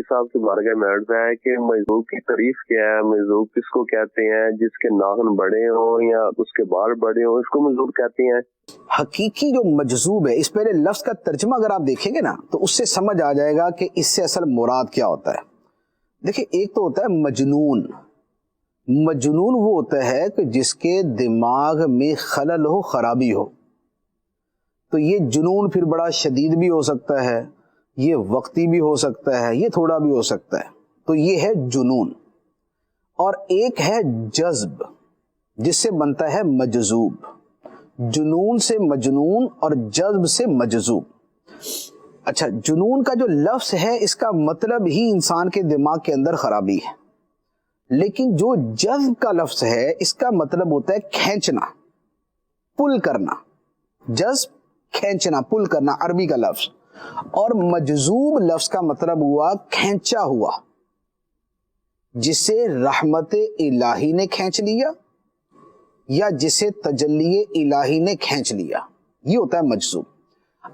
صاحب से बारगाह में अर्ज है कि मजदूर की तारीफ क्या है, मजदूर किसको कहते हैं? जिसके नाखून बड़े हों या उसके बाल बड़े हों, इसको मजदूर कहते हैं। हकीकी जो मजजूब है, इस पहले लफ्ज का तर्जमा अगर आप देखेंगे ना तो उससे समझ आ जाएगा कि इससे असल मुराद क्या होता है। देखिए, एक तो होता है मजनून। मजनून वो होता है कि जिसके दिमाग में खलल हो, खराबी हो। तो ये जुनून फिर बड़ा शदीद भी हो सकता है, ये वक्ती भी हो सकता है, ये थोड़ा भी हो सकता है। तो ये है जुनून। और एक है जज्ब, जिससे बनता है मजजूब। जुनून से मजनून और जज्ब से मजजूब। अच्छा, जुनून का जो लफ्ज है इसका मतलब ही इंसान के दिमाग के अंदर खराबी है, लेकिन जो जज्ब का लफ्ज है इसका मतलब होता है खींचना, पुल करना। जज्ब खींचना, पुल करना, अरबी का लफ्ज। और मजजूब लफ्ज का मतलब हुआ खींचा हुआ, जिसे रहमत इलाही ने खींच लिया या जिसे तजल्ली इलाही ने खींच लिया, ये होता है मजजूब।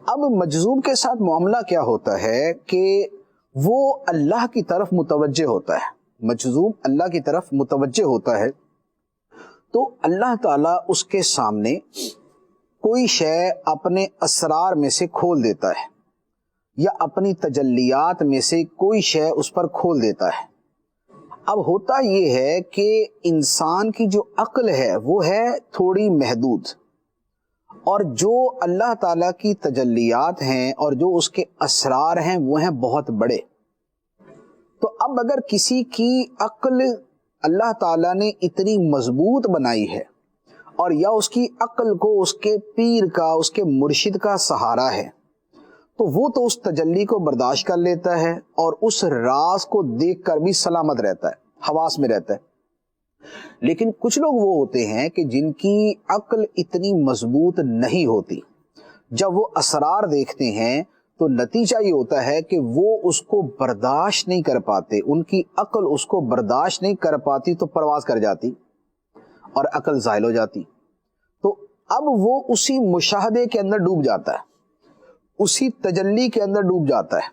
अब मजजूब के साथ मामला क्या होता है कि वो अल्लाह की तरफ मुतवज्जे होता है। मजजूब अल्लाह की तरफ मुतवज्जे होता है, तो अल्लाह ताला उसके सामने कोई शय अपने असरार में से खोल देता है या अपनी तजल्लियात में से कोई शय उस पर खोल देता है। अब होता ये है कि इंसान की जो अक्ल है वो है थोड़ी महदूद, और जो अल्लाह ताला की तजल्लियात हैं और जो उसके असरार हैं वो हैं बहुत बड़े। तो अब अगर किसी की अक्ल अल्लाह ताला ने इतनी मजबूत बनाई है और या उसकी अक्ल को उसके पीर का, उसके मुर्शिद का सहारा है, तो वो तो उस तजल्ली को बर्दाश्त कर लेता है और उस राज को देख कर भी सलामत रहता है, हवास में रहता है। लेकिन कुछ लोग वो होते हैं कि जिनकी अक्ल इतनी मजबूत नहीं होती, जब वो असरार देखते हैं तो नतीजा ये होता है कि वो उसको बर्दाश्त नहीं कर पाते, उनकी अक्ल उसको बर्दाश्त नहीं कर पाती, तो परवाज कर जाती और अक्ल ज़ाइल हो जाती। तो अब वो उसी मुशाहदे के अंदर डूब जाता है, उसी तजल्ली के अंदर डूब जाता है,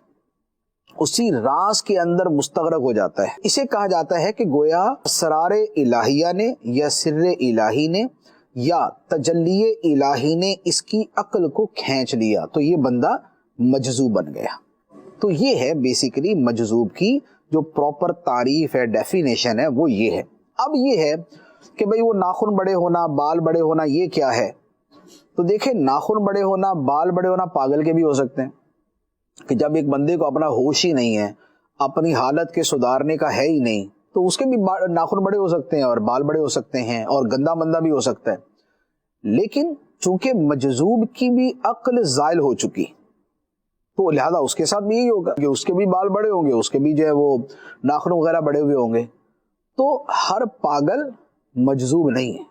उसी राज के अंदर मुस्तगरक हो जाता है। इसे कहा जाता है कि गोया असरारे इलाहिया ने या सिर्रे इलाही ने या तजल्ली इलाही ने इसकी अक्ल को खींच लिया, तो ये बंदा मजजूब बन गया। तो ये है बेसिकली मजजूब की जो प्रॉपर तारीफ है, डेफिनेशन है, वो ये है। अब ये है कि भाई वो नाखून बड़े होना, बाल बड़े होना, ये क्या है? तो देखें, नाखून बड़े होना, बाल बड़े होना पागल के भी हो सकते हैं, कि जब एक बंदे को अपना होश ही नहीं है, अपनी हालत के सुधारने का है ही नहीं, तो उसके भी नाखून बड़े हो सकते हैं और बाल बड़े हो सकते हैं और गंदा मंदा भी हो सकता है। लेकिन चूंकि मजजूब की भी अक्ल ज़ाइल हो चुकी, तो लिहाजा उसके साथ भी यही होगा कि उसके भी बाल बड़े होंगे, उसके भी जो है वो नाखून वगैरह बड़े हुए होंगे। तो हर पागल मजजूब नहीं है।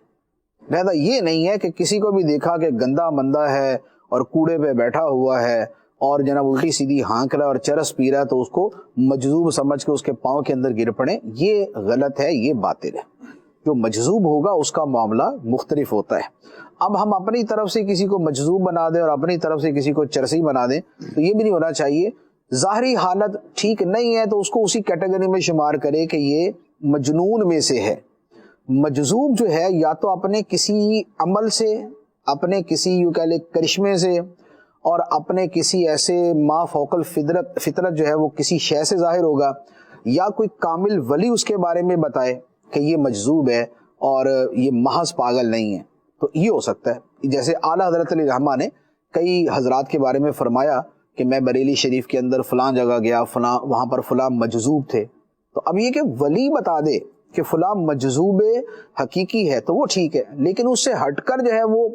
लिहाजा ये नहीं है कि किसी को भी देखा कि गंदा मंदा है और कूड़े पे बैठा हुआ है और जनाब उल्टी सीधी हाँक रहा है और चरस पी रहा है तो उसको मजजूब समझ के उसके पाँव के अंदर गिर पड़े, ये गलत है, ये बातिल है। जो मजजूब होगा उसका मामला मुख्तलिफ होता है। अब हम अपनी तरफ से किसी को मजजूब बना दें और अपनी तरफ से किसी को चरसी बना दें, तो ये भी नहीं होना चाहिए। ज़ाहरी हालत ठीक नहीं है तो उसको उसी कैटेगरी में शुमार करे कि ये मजनून में से है। मजजूब जो है या तो अपने किसी अमल से, अपने किसी यूं कह ले करिश्मे से, और अपने किसी ऐसे मा फौकल फितरत जो है वो किसी शय से जाहिर होगा, या कोई कामिल वली उसके बारे में बताए कि ये मजजूब है और ये महज पागल नहीं है, तो ये हो सकता है। जैसे आला हज़रत अली रहमा ने कई हजरात के बारे में फरमाया कि मैं बरेली शरीफ के अंदर फलां जगह गया, फलां वहाँ पर फलां मजजूब थे। तो अब ये कि वली बता दे कि फलां मजजूब हकीकी है तो वो ठीक है, लेकिन उससे हटकर जो है वो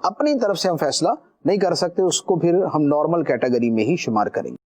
अपनी तरफ से हम फैसला नहीं कर सकते, उसको फिर हम नॉर्मल कैटेगरी में ही शुमार करेंगे।